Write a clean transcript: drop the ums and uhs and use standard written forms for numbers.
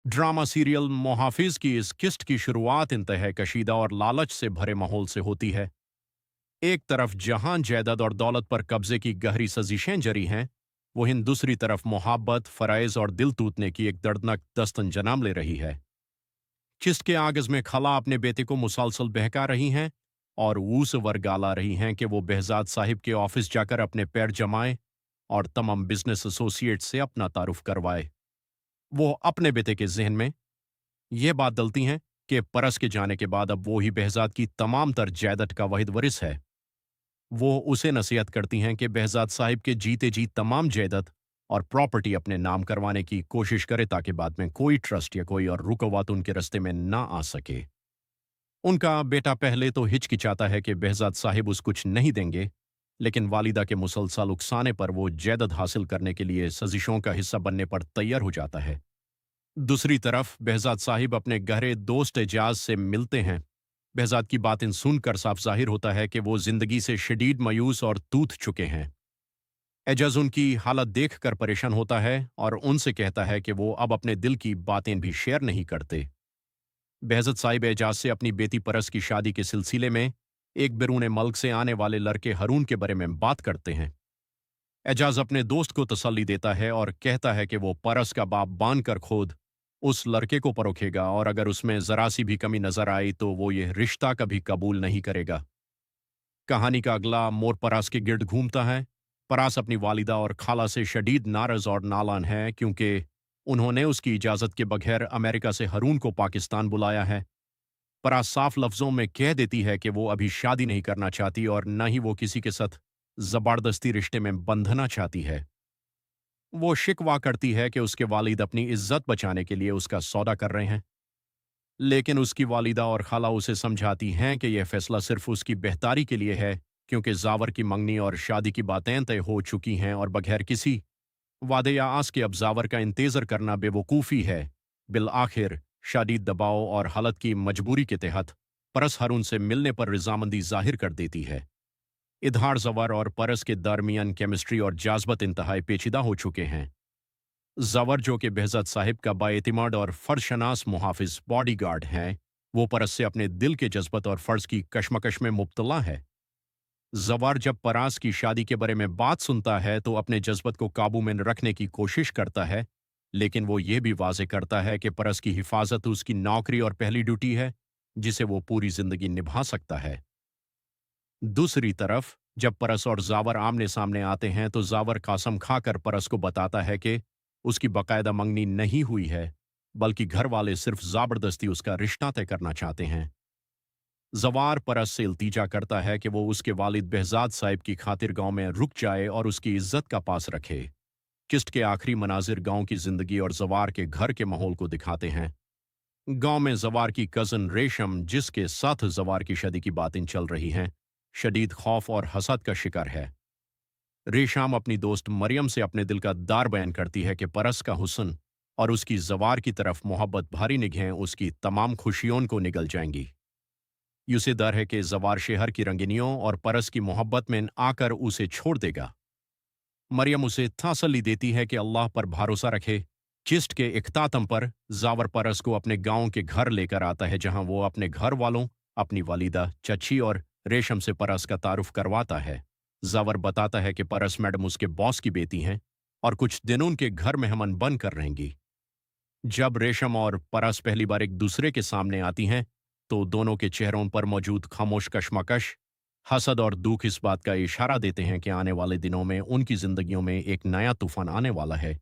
Drama serial मुहाफिज की इस किस्त की शुरुआत इंतहा कशीदा और लालच से भरे माहौल से होती है। एक तरफ जहां जायदाद और दौलत पर कब्जे की गहरी सजिशें जरी हैं, वहीं दूसरी तरफ मोहब्बत, फराइज और दिल टूटने की एक दर्दनाक दस्तन जन्म ले रही है। किस्त के आगज में खला अपने बेटे को मुसलसल बहका रही हैं और ऊस वर्गाला रही हैं कि वो behzad साहिब के ऑफिस जाकर अपने पैर जमाए और तमाम बिजनेस एसोसिएट से अपना तारुफ करवाए। वो अपने बेटे के जहन में ये बात डलती हैं कि परस के जाने के बाद अब वो ही behzad की तमाम तर जायदाद का वाहिद वरिस है। वो उसे नसीहत करती हैं कि behzad साहिब के जीते जी तमाम जायदाद और प्रॉपर्टी अपने नाम करवाने की कोशिश करे ताकि बाद में कोई ट्रस्ट या कोई और रुकावट उनके रास्ते में ना आ सके। उनका बेटा पहले तो हिचकिचाता है कि behzad साहिब उस कुछ नहीं देंगे, लेकिन वालिदा के मुसलसल उकसाने पर वो जायदाद हासिल करने के लिए सजिशों का हिस्सा बनने पर तैयार हो जाता है। दूसरी तरफ behzad साहिब अपने गहरे दोस्त एजाज से मिलते हैं। behzad की बातें सुनकर साफ जाहिर होता है कि वो जिंदगी से शदीद मायूस और टूट चुके हैं। एजाज उनकी हालत देखकर परेशान होता है और उनसे कहता है कि वो अब अपने दिल की बातें भी शेयर नहीं करते। behzad साहिब एजाज से अपनी बेटी परस की शादी के सिलसिले में एक बैरून मुल्क से आने वाले लड़के रून के बारे में बात करते हैं। एजाज अपने दोस्त को तसल्ली देता है और कहता है कि वो परस का बाप बांधकर खुद उस लड़के को परखेगा और अगर उसमें जरा सी भी कमी नजर आई तो वो ये रिश्ता कभी कबूल नहीं करेगा। कहानी का अगला मोड़ परास के गिर्द घूमता है। परास अपनी वालिदा और खाला से शदीद नाराज और नालान है क्योंकि उन्होंने उसकी इजाजत के बगैर अमेरिका से रून को पाकिस्तान बुलाया है। परास साफ लफ्जों में कह देती है कि वो अभी शादी नहीं करना चाहती और न ही वो किसी के साथ जबरदस्ती रिश्ते में बंधना चाहती है। वो शिकवा करती है कि उसके वालिद अपनी इज्जत बचाने के लिए उसका सौदा कर रहे हैं, लेकिन उसकी वालिदा और खाला उसे समझाती हैं कि यह फैसला सिर्फ उसकी बेहतारी के लिए है क्योंकि जावर की मंगनी और शादी की बातें तय हो चुकी हैं और बगैर किसी वादे या आस के अब जावर का इंतजार करना बेवकूफ़ी है। बिल आखिर शदीद दबाव और हालत की मजबूरी के तहत परस हारून से मिलने पर रजामंदी जाहिर कर देती है। इधर जवर और परस के दरमियान केमिस्ट्री और जाज़बत इंतहाई पेचीदा हो चुके हैं। जवर जो कि behzad साहिब का बाएतिमाद और फर्शनास मुहाफिज बॉडीगार्ड हैं, वो परस से अपने दिल के जज्बत और फर्ज की कशमकश में मुब्तला है। जवर जब परास की शादी के बारे में बात सुनता है तो अपने जज्बत को काबू में रखने की कोशिश करता है, लेकिन वो ये भी वाजे करता है कि परस की हिफाजत उसकी नौकरी और पहली ड्यूटी है जिसे वो पूरी जिंदगी निभा सकता है। दूसरी तरफ जब परस और जावर आमने सामने आते हैं तो जावर कसम खाकर परस को बताता है कि उसकी बकायदा मंगनी नहीं हुई है, बल्कि घर वाले सिर्फ जबरदस्ती उसका रिश्ता तय करना चाहते हैं। जवार परस से इल्तिजा करता है कि वो उसके वालिद behzad साहिब की खातिर गांव में रुक जाए और उसकी इज्जत का पास रखे। किस्त के आखिरी मनाजिर गांव की जिंदगी और जवार के घर के माहौल को दिखाते हैं। गांव में जवार की कजन रेशम, जिसके साथ जवार की शादी की बातें चल रही हैं, शदीद खौफ और हसद का शिकार है। रेशम अपनी दोस्त मरियम से अपने दिल का दार बयान करती है कि परस का हुस्न और उसकी जवार की तरफ मोहब्बत भारी निगाहें उसकी तमाम खुशियों को निगल जाएंगी। यूसे डर है कि जवार शहर की रंगीनियों और परस की मोहब्बत में आकर उसे छोड़ देगा। मरियम उसे तसल्ली देती है कि अल्लाह पर भरोसा रखे। किस्त के इख्तातम पर जावर परस को अपने गांव के घर लेकर आता है जहां वो अपने घर वालों, अपनी वालिदा, चची और रेशम से परस का तारुफ करवाता है। जावर बताता है कि परस मैडम उसके बॉस की बेटी हैं और कुछ दिन उनके घर मेहमान बनकर रहेंगी। जब रेशम और परस पहली बार एक दूसरे के सामने आती हैं तो दोनों के चेहरों पर मौजूद खामोश कशमकश, हसद और दुख इस बात का इशारा देते हैं कि आने वाले दिनों में उनकी जिंदगियों में एक नया तूफान आने वाला है।